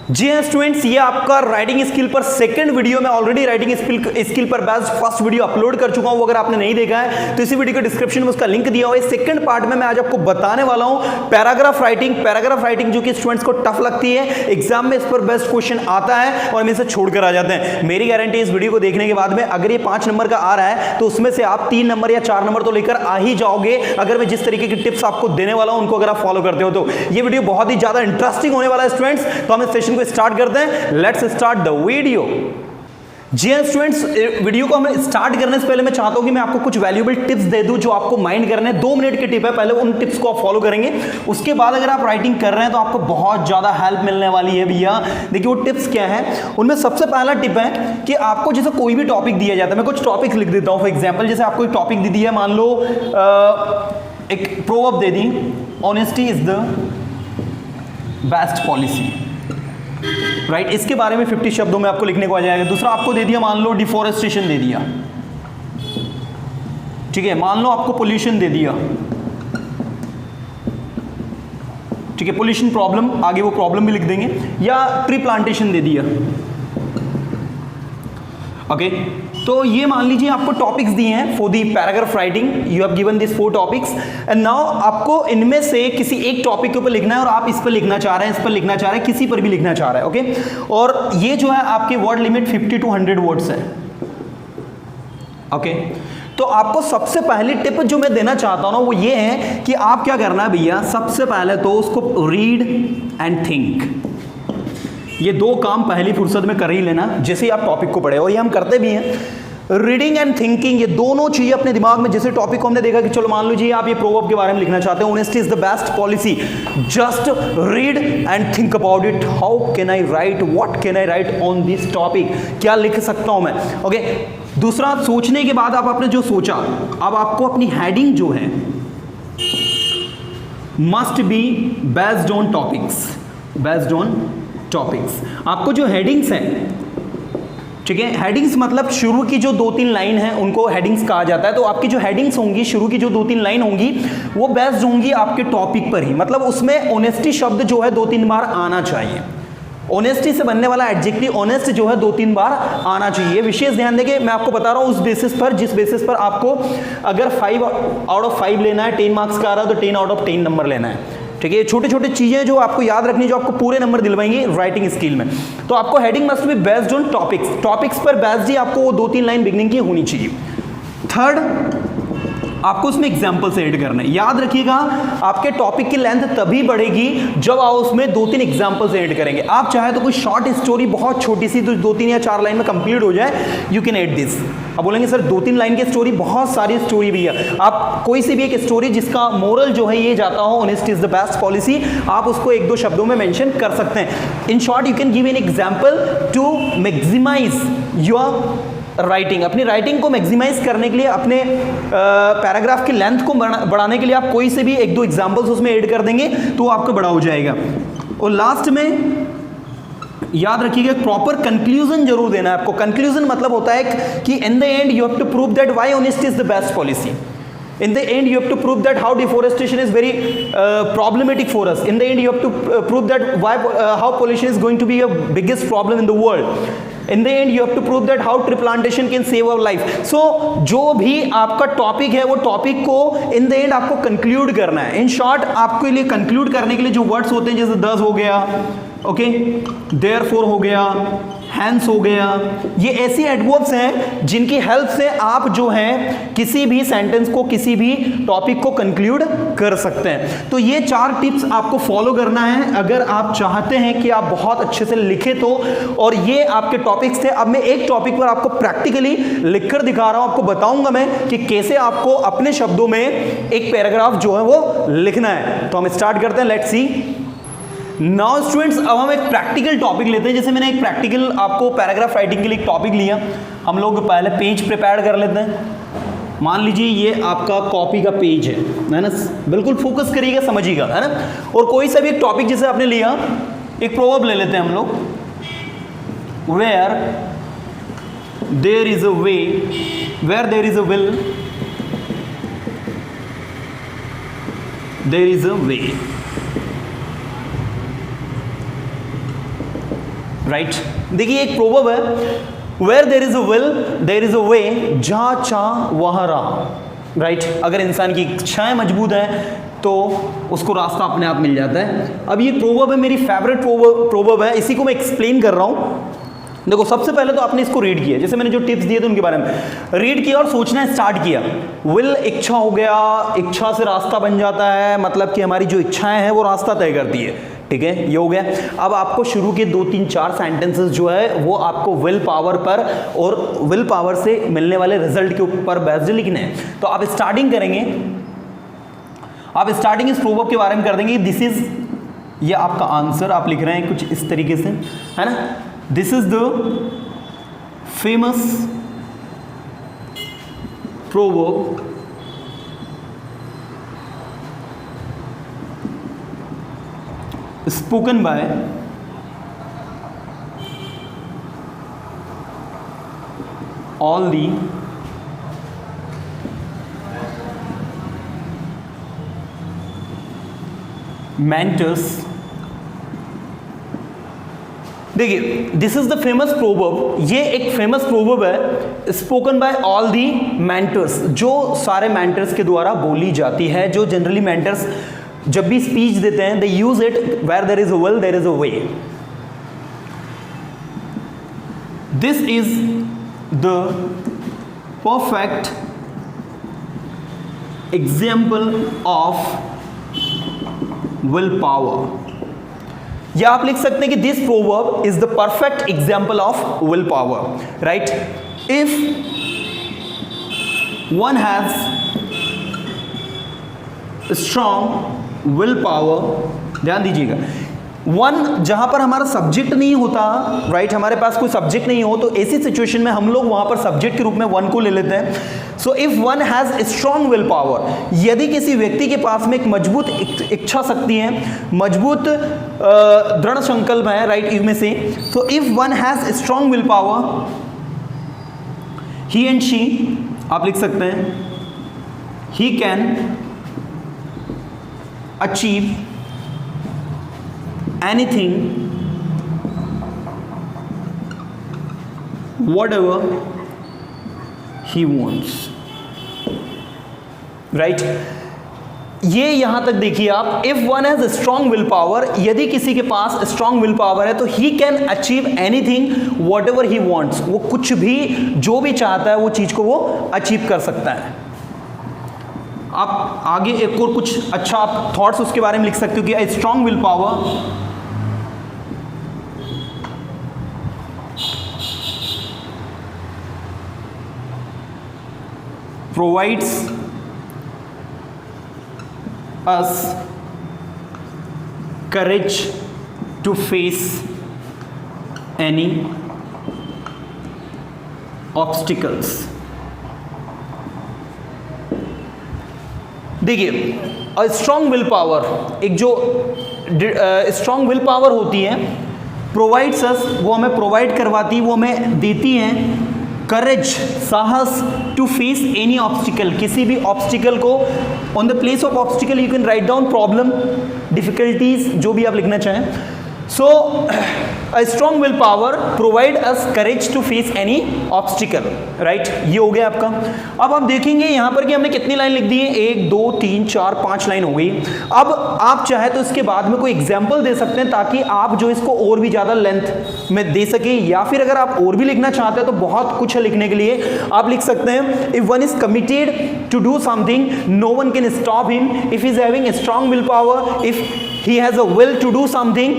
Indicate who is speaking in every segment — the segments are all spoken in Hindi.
Speaker 1: जी हाँ स्टूडेंट्स, ये आपका राइटिंग स्किल पर सेकंड वीडियो में ऑलरेडी राइटिंग स्किल पर बेस्ड फर्स्ट वीडियो अपलोड कर चुका हूं। अगर आपने नहीं देखा है तो इसी वीडियो के डिस्क्रिप्शन में उसका लिंक दिया हुआ है। सेकंड पार्ट में मैं आज आपको बताने वाला हूं पैराग्राफ राइटिंग जो कि स्टूडेंट्स को टफ लगती है, एग्जाम में इस पर बेस्ट क्वेश्चन आता है और हम इसे छोड़कर आ जाते हैं। मेरी गारंटी इस वीडियो को देखने के बाद में अगर ये 5 नंबर का आ रहा है तो उसमें से आप 3 नंबर या 4 नंबर तो लेकर आ ही जाओगे, अगर मैं जिस तरीके की टिप्स आपको देने वाला हूं उनको अगर आप फॉलो करते हो तो। ये वीडियो बहुत ही ज्यादा इंटरेस्टिंग होने वाला है स्टूडेंट्स, तो हम इस सेशन को स्टार्ट करते हैं। Let's start the video. जी हाँ स्टूडेंट्स, वीडियो को हम स्टार्ट करने से पहले मैं चाहता हूं कि मैं आपको कुछ वैल्यूएबल टिप्स दे दूं जो आपको माइंड करने हैं। 2 मिनट की टिप है, पहले उन टिप्स को आप फॉलो करेंगे, उसके बाद अगर आप राइटिंग कर रहे हैं तो आपको बहुत ज्यादा हेल्प मिलने वाली है भैया। देखिए वो टिप्स क्या है, उनमें सबसे पहला टिप है कि आपको जैसे कोई भी टॉपिक दिया जाता है, मैं कुछ टॉपिक्स लिख देता हूं। फॉर एग्जाम्पल जैसे आपको एक टॉपिक दे दिया, मान लो एक proverb they the, honesty is the best policy, right. इसके बारे में 50 शब्दों में आपको लिखने को आ जाएगा। दूसरा आपको दे दिया, मान लो डिफॉरेस्टेशन दे दिया, ठीक है। मान लो आपको पोल्यूशन दे दिया, ठीक है, पोल्यूशन प्रॉब्लम, आगे वो प्रॉब्लम भी लिख देंगे। या ट्री प्लांटेशन दे दिया, ओके। तो ये मान लीजिए आपको टॉपिक्स दिए हैं for the paragraph writing, you have given this 4 topics and now आपको इनमें से किसी एक टॉपिक के ऊपर लिखना है और आप इस पर लिखना चाह रहे हैं, इस पर लिखना चाह रहे हैं, किसी पर भी लिखना चाह रहे हैं, ओके। और ये जो है आपके वर्ड लिमिट 50 to 100 वर्ड्स है, ओके। तो आपको सबसे पहली टिप जो मैं देना चाहता हूं ना वो ये है कि आप क्या करना है भैया, सबसे पहले तो उसको रीड एंड थिंक, ये 2 काम पहली फुर्सत में कर ही लेना जैसे ही आप टॉपिक को पढ़े, और ये हम करते भी हैं। रीडिंग एंड थिंकिंग, ये दोनों चीजें अपने दिमाग में, जैसे टॉपिक को हमने देखा कि चलो मान लीजिए आप ये प्रोवर्ब के बारे में लिखना चाहते हैं, honesty is the best policy, just read and think about it, how can I right, what can I right on this topic, क्या लिख सकता हूं मैं, ओके। दूसरा, सोचने के बाद आप आपने जो सोचा, अब आपको अपनी हेडिंग जो है must be based on topics, based on topics. आपको जो हेडिंग्स हैं, ठीक है, हेडिंग्स मतलब शुरू की जो 2-3 लाइन है उनको हेडिंग्स कहा जाता है। तो आपकी जो हेडिंग्स होंगी, शुरू की जो 2-3 लाइन होंगी वो बेस्ड होंगी आपके टॉपिक पर ही, मतलब उसमें ऑनेस्टी शब्द जो है 2-3 बार आना चाहिए। ऑनेस्टी से बनने वाला एडजेक्टिव ऑनेस्ट जो है 2-3 बार आना चाहिए। विशेष ध्यान देंगे, मैं आपको बता रहा हूं उस बेसिस पर जिस बेसिस पर आपको अगर 5 आउट ऑफ 5 लेना है, 10 मार्क्स का आ रहा है तो 10 आउट ऑफ 10 नंबर लेना है, ठीक है। छोटे छोटे चीजें जो आपको याद रखनी, जो आपको पूरे नंबर दिलवाएंगे राइटिंग स्किल में। तो आपको heading must be based on topics, topics पर बेस्ड ही आपको वो 2-3 लाइन बिगनिंग की होनी चाहिए। थर्ड, आपको उसमें एग्जाम्पल से ऐड करना है। याद रखिएगा आपके टॉपिक की लेंथ तभी बढ़ेगी जब आप उसमें 2-3 एग्जाम्पल से ऐड करेंगे। आप चाहे तो कोई शॉर्ट स्टोरी बहुत छोटी सी, तो 2-3 या 4 लाइन में कंप्लीट हो जाए, यू कैन ऐड दिस। अब बोलेंगे सर 2-3 लाइन की स्टोरी, बहुत सारी स्टोरी भी है। आप कोई सी भी एक स्टोरी जिसका मोरल जो है ये जाता हो honesty is the best policy, आप उसको 1-2 शब्दों में मेंशन कर सकते हैं। In short you can give an example to maximise your writing. अपनी राइटिंग को मैक्सिमाइज करने के लिए, अपने पैराग्राफ की लेंथ को बढ़ाने के लिए आप कोई से भी 1-2 एग्जाम्पल्स उसमें ऐड कर देंगे तो आपका बड़ा हो जाएगा। और लास्ट में याद रखिएगा प्रॉपर कंक्लूजन जरूर देना है आपको। कंक्लूजन मतलब होता है कि in the end you have to prove that why honesty is the best policy. In the end, you have to prove that how deforestation is very problematic for us. In the end, you have to prove that how pollution is going to be a biggest problem in the world. In the end, you have to prove that how tree plantation can save our life. So, जो भी आपका टॉपिक है वो टॉपिक को in the end आपको कंक्लूड करना है। In short, आपके लिए कंक्लूड करने के लिए जो वर्ड्स होते हैं, जैसे thus हो गया, ओके, therefore हो गया, हैंस हो गया, ये ऐसी एडवर्ब्स हैं जिनकी हेल्प से आप जो है किसी भी सेंटेंस को, किसी भी टॉपिक को कंक्लूड कर सकते हैं। तो ये 4 टिप्स आपको फॉलो करना है अगर आप चाहते हैं कि आप बहुत अच्छे से लिखें तो। और ये आपके टॉपिक्स थे। अब मैं एक टॉपिक पर आपको प्रैक्टिकली लिखकर दिखा रहा हूं, आपको बताऊंगा मैं कि कैसे आपको अपने शब्दों में एक पैराग्राफ जो है वो लिखना है। तो हम स्टार्ट करते हैं, लेट्स सी। नाउ स्टूडेंट्स, अब हम एक प्रैक्टिकल टॉपिक लेते हैं। जैसे मैंने एक प्रैक्टिकल आपको पैराग्राफ राइटिंग के लिए एक टॉपिक लिया, हम लोग पहले पेज प्रिपेयर कर लेते हैं। मान लीजिए ये आपका कॉपी का पेज है ना, बिल्कुल फोकस करिएगा, समझिएगा, है ना। और कोई सा भी एक टॉपिक जैसे आपने लिया, एक प्रोवर्ब ले लेते हैं हम लोग, where there is a way, where there is a will, there is a way. Right. देखिए एक प्रोवर्ब है, where there is a will there is a way, जहां चाह वहां राह, राइट। अगर इंसान की इच्छाएं मजबूत है तो उसको रास्ता अपने आप मिल जाता है। अब ये प्रोवर्ब है, मेरी फेवरेट प्रोवर्ब है, इसी को मैं एक्सप्लेन कर रहा हूं। देखो सबसे पहले तो आपने इसको रीड किया, जैसे मैंने जो टिप्स दिए थे उनके बारे में रीड किया और सोचना स्टार्ट किया। विल इच्छा हो गया, इच्छा से रास्ता बन जाता है, मतलब कि हमारी जो इच्छाएं हैं वो रास्ता तय करती है, ठीक है, ये हो गया। अब आपको शुरू के 2 3 4 सेंटेंसेस जो है वो आपको विल पावर पर और विल पावर से मिलने वाले रिजल्ट के ऊपर बेस्ड लिखने हैं। तो आप स्टार्टिंग करेंगे, आप स्टार्टिंग इस प्रोवर्ब के बारे में कर देंगे, दिस इज, ये आपका आंसर आप लिख रहे हैं कुछ इस तरीके से, है ना। This is the famous proverb spoken by all the mentors। देखिए this is the famous proverb, ये एक फेमस प्रोवर्ब है, spoken by all the mentors, जो सारे मेंटर्स के द्वारा बोली जाती है, जो जनरली मेंटर्स जब भी स्पीच देते हैं, they use it where there is a will there is a way. This is the perfect example of will power, या आप लिख सकते हैं कि this proverb is the perfect example of will power, right. If one has strong will power, ध्यान दीजिएगा, वन जहां पर हमारा सब्जेक्ट नहीं होता, राइट, हमारे पास कोई सब्जेक्ट नहीं हो, तो ऐसी सिचुएशन में हम लोग वहां पर सब्जेक्ट के रूप में वन को ले लेते हैं। So if one has strong will power, यदि किसी व्यक्ति के पास में एक मजबूत इच्छा शक्ति है, मजबूत दृढ़ संकल्प है, राइट, इनमें से, तो if one has strong will power, he and she, आप लिख सकते हैं, he can achieve anything whatever he wants, right। ये यहां तक देखिए आप, if one has strong will power, यदि किसी के पास स्ट्रॉन्ग विल पावर है तो he can achieve anything whatever he wants, वो कुछ भी जो भी चाहता है वो चीज को वो अचीव कर सकता है। आप आगे एक और कुछ अच्छा आप थॉट्स उसके बारे में लिख सकते हो कि ए strong will power provides us courage to face any obstacles। देखिए स्ट्रॉन्ग विल पावर, एक जो स्ट्रॉन्ग विल पावर होती है, प्रोवाइड्स अस, वो हमें प्रोवाइड करवाती, वो हमें देती हैं करेज, साहस, टू फेस एनी ऑब्स्टिकल, किसी भी ऑब्स्टिकल को, on the place of obstacle you can write down problem, difficulties, जो भी आप लिखना चाहें। So a strong will power provide us courage to face any obstacle, right, ये हो गया आपका। अब आप देखेंगे यहाँ पर कि हमने कितनी लाइन लिख दी है, 1 2 3 4 5 लाइन हो गई। अब आप चाहे तो इसके बाद में कोई एग्जाम्पल दे सकते हैं ताकि आप जो इसको और भी ज़्यादा लेंथ में दे सके, या फिर अगर आप और भी लिखना चाहते हैं तो बहुत कुछ है लिखने के लिए। आप लिख सकते हैं, if one is committed to do something no one can stop him, if he is having a strong will power, if he has a will to do something,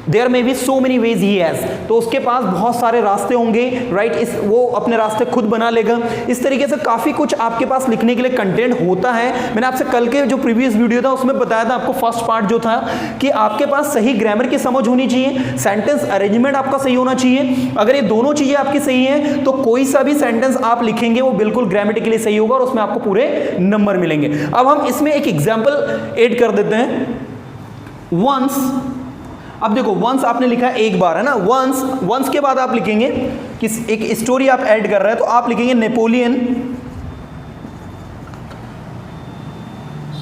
Speaker 1: there may be so many ways he has, तो उसके पास बहुत सारे रास्ते होंगे, राइट, इस वो अपने रास्ते खुद बना लेगा। इस तरीके से काफ़ी कुछ आपके पास लिखने के लिए कंटेंट होता है। मैंने आपसे कल के जो प्रीवियस वीडियो था उसमें बताया था आपको, फर्स्ट पार्ट जो था कि आपके पास सही ग्रामर की समझ होनी चाहिए, सेंटेंस अरेंजमेंट आपका सही होना चाहिए। अगर ये दोनों चीज़ें आपकी सही हैं तो कोई सा भी सेंटेंस आप लिखेंगे वो बिल्कुल ग्रामेटिकली सही होगा और उसमें आपको पूरे नंबर मिलेंगे। अब हम इसमें एक एग्जाम्पल ऐड कर देते हैं, वंस। अब देखो वंस आपने लिखा एक बार, है ना, वंस, वंस के बाद आप लिखेंगे कि एक स्टोरी आप ऐड कर रहे हैं, तो आप लिखेंगे नेपोलियन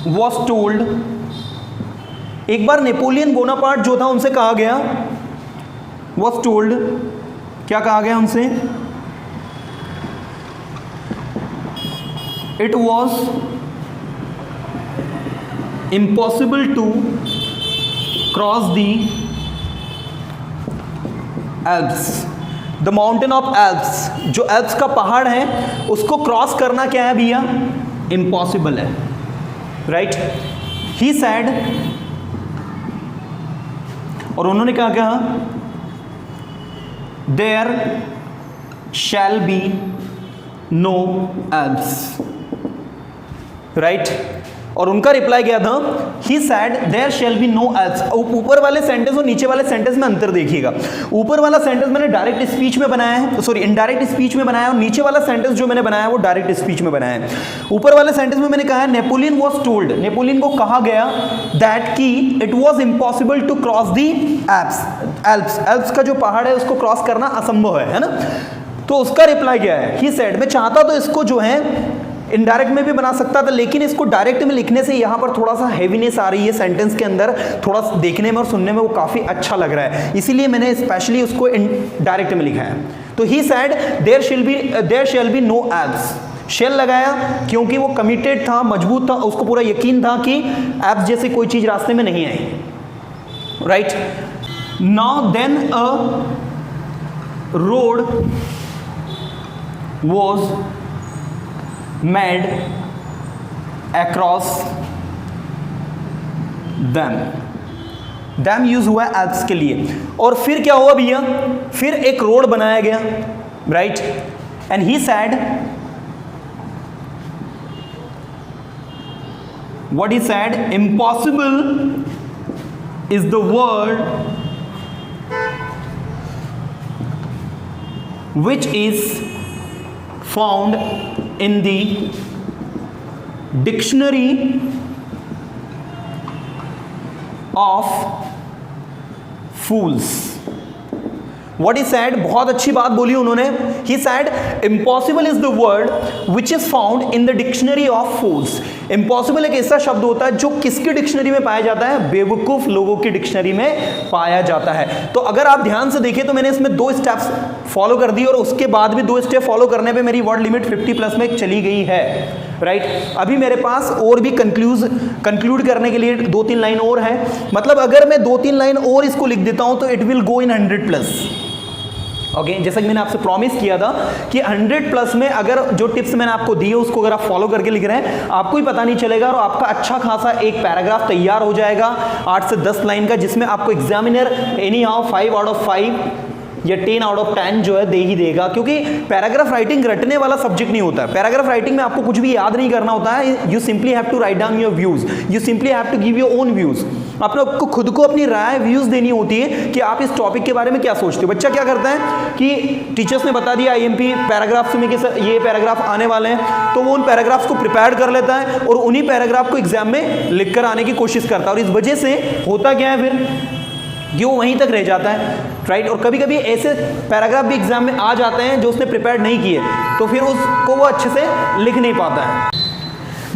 Speaker 1: वॉज टोल्ड। एक बार नेपोलियन बोनापार्ट जो था उनसे कहा गया वॉज टोल्ड, क्या कहा गया उनसे, it was impossible to cross the Alps, the mountain of Alps, जो एल्प्स का पहाड़ है उसको क्रॉस करना क्या है भैया, इम्पॉसिबल है, राइट। ही सैड, और उन्होंने कहा क्या, there shall be no Alps, right. और उनका रिप्लाई क्या था, he said there shall be no Alps. ऊपर वाले सेंटेंस और नीचे वाले सेंटेंस में अंतर देखिएगा। ऊपर वाला सेंटेंस मैंने डायरेक्ट स्पीच में बनाया है, सॉरी इनडायरेक्ट स्पीच में बनाया है, और नीचे वाला सेंटेंस जो मैंने बनाया है वो डायरेक्ट स्पीच में बनाया है। ऊपर वाले सेंटेंस में मैंने कहा है नेपोलियन वॉज टोल्ड, नेपोलियन को कहा गया दैट की it was impossible to cross the Alps, Alps का जो पहाड़ है उसको क्रॉस करना असंभव है ना। तो उसका रिप्लाई क्या है, ही सेड, मैं चाहता तो इसको जो है इनडायरेक्ट में भी बना सकता था, लेकिन इसको डायरेक्ट में लिखने से यहाँ पर थोड़ा सा हैवीनेस आ रही है सेंटेंस के अंदर, थोड़ा देखने में और सुनने में वो काफ़ी अच्छा लग रहा है, इसीलिए मैंने स्पेशली उसको डायरेक्ट में लिखा है। तो he said there shall be no Alps, shall लगाया क्योंकmamy वो कमिटेड था, मजबूत था, उसको पूरा यकीन था कि एप्स जैसी कोई चीज़ रास्ते में नहीं आएगी, right. Now then a road was made across them use हुआ एल्प्स के लिए, और फिर क्या हुआ भैया, फिर एक रोड बनाया गया, right. And he sad, what he sad, impossible is the word which is found in the dictionary of fools. What he said, बहुत अच्छी बात बोली उन्होंने। He said impossible is the word which is found in the dictionary of fools. Impossible एक ऐसा शब्द होता है जो किसकी डिक्शनरी में पाया जाता है, बेवकूफ लोगों की डिक्शनरी में पाया जाता है। तो अगर आप ध्यान से देखें तो मैंने इसमें 2 स्टेप्स फॉलो कर दी, और उसके बाद भी 2 स्टेप फॉलो करने पे मेरी वर्ड लिमिट 50+ में चली गई है, राइट। अभी मेरे पास और भी कंक्लूड करने के लिए 2-3 लाइन और है, मतलब अगर मैं 2-3 लाइन और इसको लिख देता हूं तो it will go in 100+। Okay, जैसा कि मैंने आपसे प्रॉमिस किया था कि 100+ में अगर जो टिप्स मैंने आपको दी है उसको अगर आप फॉलो करके लिख रहे हैं आपको ही पता नहीं चलेगा, और आपका अच्छा खासा एक पैराग्राफ तैयार हो जाएगा 8 से 10 लाइन का, जिसमें आपको examiner any how 5 out of 5 या 10 आउट ऑफ 10 जो है दे ही देगा, क्योंकि पैराग्राफ राइटिंग रटने वाला सब्जेक्ट नहीं होता है। पैराग्राफ राइटिंग में आपको कुछ भी याद नहीं करना होता है, you simply have to write down your views, you simply have to give your own views. आपको खुद को अपनी राय व्यूज देनी होती है कि आप इस टॉपिक के बारे में क्या सोचते हो। बच्चा क्या करता है कि टीचर्स ने बता दिया IMP पैराग्राफ्स में कि ये पैराग्राफ आने वाले हैं, तो वो उन पैराग्राफ्स को प्रिपेयर कर लेता है और उन्हीं पैराग्राफ को एग्जाम में लिख कर आने की कोशिश करता है, और इस वजह से होता क्या है फिर कि वो वहीं तक रह जाता है, राइट। और कभी कभी ऐसे पैराग्राफ भी एग्जाम में आ जाते हैं जो उसने प्रिपेयर नहीं किए, तो फिर उसको वो अच्छे से लिख नहीं पाता है।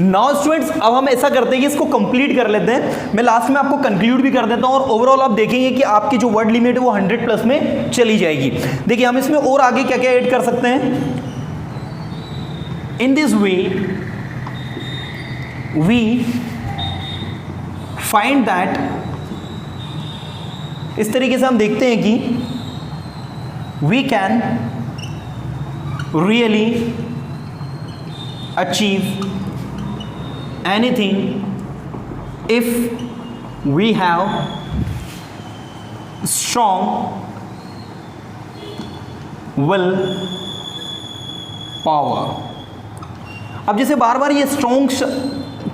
Speaker 1: नाउ स्टूडेंट्स, अब हम ऐसा करते हैं कि इसको कंप्लीट कर लेते हैं। मैं लास्ट में आपको कंक्लूड भी कर देता हूं, और ओवरऑल आप देखेंगे कि आपकी जो वर्ड लिमिट है वो 100+ में चली जाएगी। देखिए हम इसमें और आगे क्या क्या ऐड कर सकते हैं। In this way we find that, इस तरीके से हम देखते हैं कि we can really achieve anything if we have strong will power। अब जैसे बार बार ये स्ट्रॉन्ग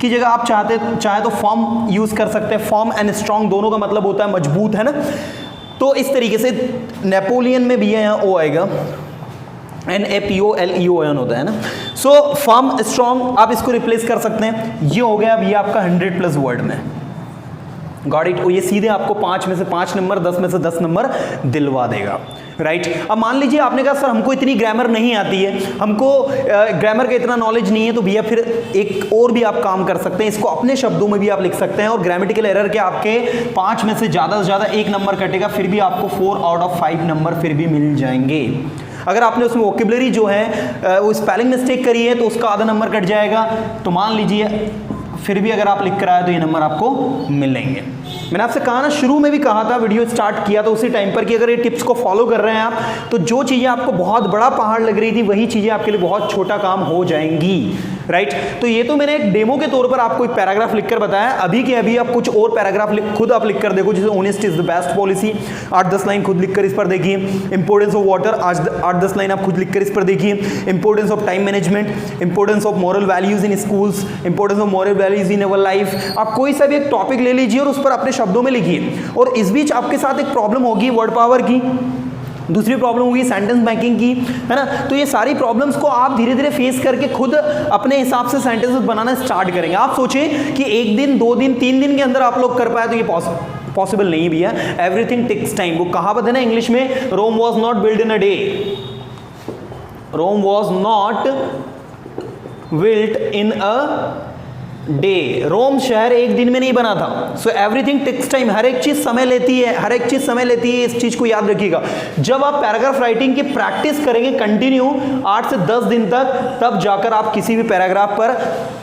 Speaker 1: की जगह आप चाहे तो फॉर्म यूज कर सकते हैं। फॉर्म एंड स्ट्रॉन्ग दोनों का मतलब होता है मजबूत, है ना। तो इस तरीके से नेपोलियन में भी है, यहाँ ओ आएगा, NAPOLEON होता है ना। सो फर्म स्ट्रॉन्ग आप इसको रिप्लेस कर सकते हैं। ये हो गया अभी आपका 100+ वर्ड में, गॉट इट। और ये सीधे आपको 5 में से 5 नंबर, 10 में से 10 नंबर दिलवा देगा, राइट। अब मान लीजिए आपने कहा सर हमको इतनी ग्रामर नहीं आती है, हमको ग्रामर का इतना नॉलेज नहीं है, तो भैया फिर एक और भी आप काम कर सकते हैं, इसको अपने शब्दों में भी आप लिख सकते हैं। और ग्रामेटिकल एरर के आपके 5 में से ज़्यादा 1 नंबर कटेगा, फिर भी आपको 4 आउट ऑफ 5 नंबर फिर भी मिल जाएंगे। अगर आपने उसमें वोकेबलरी जो है वो स्पेलिंग मिस्टेक करी है तो उसका आधा नंबर कट जाएगा। तो मान लीजिए फिर भी अगर आप लिख कर आए तो ये नंबर आपको मिलेंगे। मैंने आपसे कहा ना, शुरू में भी कहा था, वीडियो स्टार्ट किया तो उसी टाइम पर, कि अगर ये टिप्स को फॉलो कर रहे हैं आप तो जो चीज़ें आपको बहुत बड़ा पहाड़ लग रही थी वही चीज़ें आपके लिए बहुत छोटा काम हो जाएंगी, राइट। तो ये तो मैंने एक डेमो के तौर पर आपको एक पैराग्राफ लिखकर बताया। अभी के अभी आप कुछ और पैराग्राफ खुद आप लिख कर देखो, जैसे honest is the best policy, 8-10 line खुद लिखकर इस पर देखिए। इंपॉर्टेंस ऑफ वाटर, 8-10 लाइन आप खुद लिखकर इस पर देखिए। Importance of time management, importance of moral values in schools, importance of moral values in our life. आप कोई सा भी एक टॉपिक ले लीजिए और उस पर अपने शब्दों में लिखिए। और इस बीच आपके साथ एक प्रॉब्लम होगी वर्ड पावर की, दूसरी प्रॉब्लम होगी सेंटेंस बैंकिंग की, है ना। तो ये सारी प्रॉब्लम्स को आप धीरे धीरे फेस करके खुद अपने हिसाब से सेंटेंसेस बनाना स्टार्ट करेंगे। आप सोचें कि 1 दिन, 2 दिन, 3 दिन के अंदर आप लोग कर पाए तो ये पॉसिबल नहीं भैया। Everything takes time. वो कहावत है ना इंग्लिश में, Rome was not build in a day, Rome was not built in a day. Rome शहर एक दिन में नहीं बना था। So everything takes time. हर एक चीज समय लेती है, हर एक चीज समय लेती है, इस चीज को याद रखिएगा। जब आप पैराग्राफ राइटिंग की प्रैक्टिस करेंगे कंटिन्यू 8 से 10 दिन तक, तब जाकर आप किसी भी पैराग्राफ पर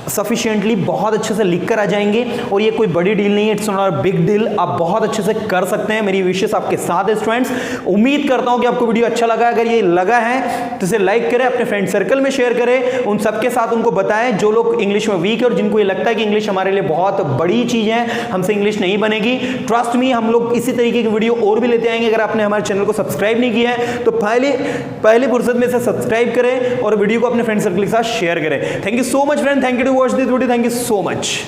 Speaker 1: सफिशिएंटली बहुत अच्छे से लिख कर आ जाएंगे। और ये कोई बड़ी डील नहीं है, it's not a big deal, आप बहुत अच्छे से कर सकते हैं। मेरी विशेष आपके साथ है स्टूडेंट्स। उम्मीद करता हूं कि आपको वीडियो अच्छा लगा। अगर ये लगा है तो इसे लाइक करें, अपने फ्रेंड सर्कल में शेयर करें, उन सबके साथ उनको बताएं जो लोग इंग्लिश में वीक है और जिनको ये लगता है कि इंग्लिश हमारे लिए बहुत बड़ी चीज है, हमसे इंग्लिश नहीं बनेगी। ट्रस्ट मी, हम लोग इसी तरीके की वीडियो और भी लेते आएंगे। अगर आपने हमारे चैनल को सब्सक्राइब नहीं किया है तो पहली फुर्सत में इसे सब्सक्राइब करें और वीडियो को अपने फ्रेंड सर्कल के साथ शेयर करें। Thank you so much friend, thank you to watch this video, thank you so much.